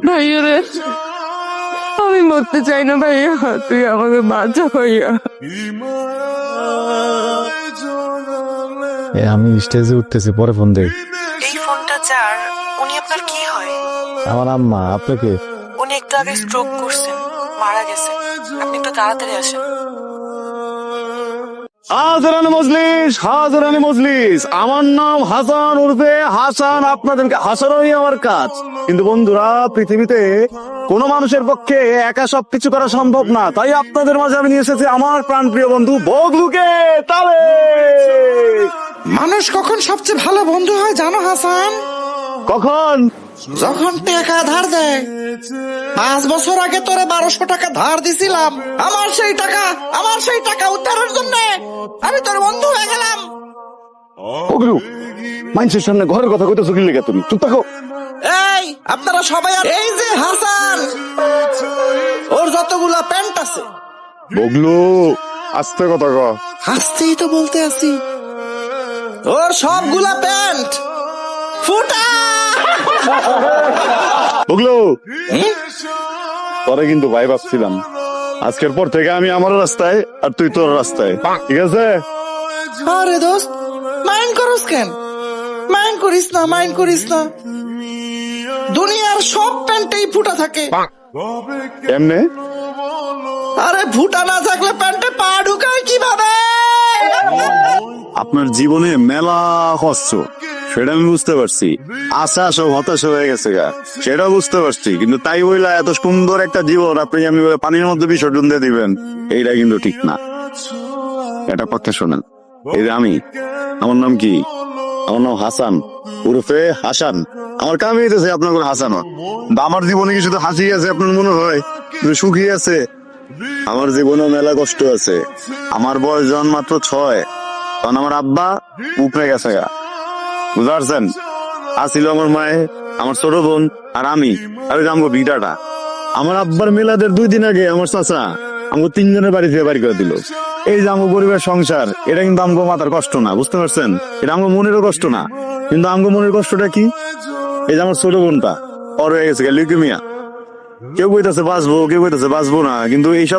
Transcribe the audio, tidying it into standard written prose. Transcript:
ভাইয়া রে, আমি মরতে চাই না ভাইয়া, তুই আমাকে বাঁচা ভাইয়া। আমি স্টেজে উঠতেছি, পরে ফোন দেই। এই ফোনটা যার, উনি আপনার কি হয়? আমার আম্মা। আপনাকে? উনি একটু আগে স্ট্রোক করছেন, মারা গেছেন। আপনি একটু তাড়াতাড়ি আসেন। হাজারানি মজলিস, হাজারানি মজলিস, আমার নাম হাসান উর্ফে হাসান। আপনাদেরকে হাসানোই আমার কাজ। কিন্তু বন্ধুরা, পৃথিবীতে কোন মানুষের পক্ষে একা সবকিছু করা সম্ভব না। তাই আপনাদের মাঝে আমি নিয়ে এসেছি আমার প্রাণপ্রিয় বন্ধু বগলুকে। তালে মানুষ কখন সবচেয়ে ভালো বন্ধু হয় জানো হাসান? কখন? যখন টাকা ধার দেয়। 5 বছর আগে তোরে 1200 টাকা ধার দিছিলাম। আমার সেই টাকা উদ্ধারের জন্য আমি তোর বন্ধু হয়ে গেলাম। বগলু, মানুষের সামনে ঘরের কথা কইতেছো কি লেগে? তুমি চুপ থাকো। এই আপনারা সবাই এই যে হাসান, ওর যতগুলা প্যান্ট আছে। বগলু, আস্তে কথা কও। হাসতেই তো বলতে আছি, ওর সবগুলা প্যান্ট ফুটা। বগলু, পরে কিন্তু ভাই ভাবছিলাম আজকের পর থেকে আমি আমার রাস্তায় আর তুই তোর রাস্তায়, ঠিক আছে? আরে দোস্ত, মাইন্ড করিস কেন? মাইন্ড করিস না। দুনিয়ার সব প্যান্টেই ফুটা থাকে। এমনে আরে ফুটা না থাকলে প্যান্টে পা ঢুকায় কিভাবে? আপনার জীবনে মেলা কষ্ট, সেটা আমি বুঝতে পারছি। আশা সব হতাশ হয়ে গেছে গা, সেটা বুঝতে পারছি। কিন্তু তাই বইলা এত সুন্দর একটা জীবন আপনি আমি পানির মধ্যে বিসর্জন দিয়ে দিবেন, এইটা কিন্তু ঠিক না। এটা কথা শোনেন, এই যে আমার নাম কি? আমার নাম হাসান উর্ফে হাসান। আমার কামই হইতেছে আপনার হাসান। আমার জীবনে কি শুধু হাসি আছে আপনার মনে হয়? সুখী আছে? আমার জীবনে মেলা কষ্ট আছে। আমার বয়স যখন মাত্র 6, তখন আমার আব্বা উপরে গেছে গা, বুঝতে পারছেন? আসিল আমার মায়ে, আমার ছোট বোন আর আমি, আর আমগো বিটাটা। আমার আব্বার মেলাদের 2 দিন আগে আমার চাচা আমগো 3 জনের বাড়ি থেকে বাড়ি করে দিল। এই যে আমগো গরিবের সংসার, এটা কিন্তু আমগো মাথার কষ্ট না, বুঝতে পারছেন? এটা আমগো মনেরও কষ্ট না। কিন্তু আমগো মনের কষ্টটা কি? এই যে আমার ছোট বোনটা, ওর হয়ে গেছে লিউকেমিয়া। কেউ কইতাছে বাঁচবো, কেউ কইতাছে বাঁচবো না, কিন্তু এইসব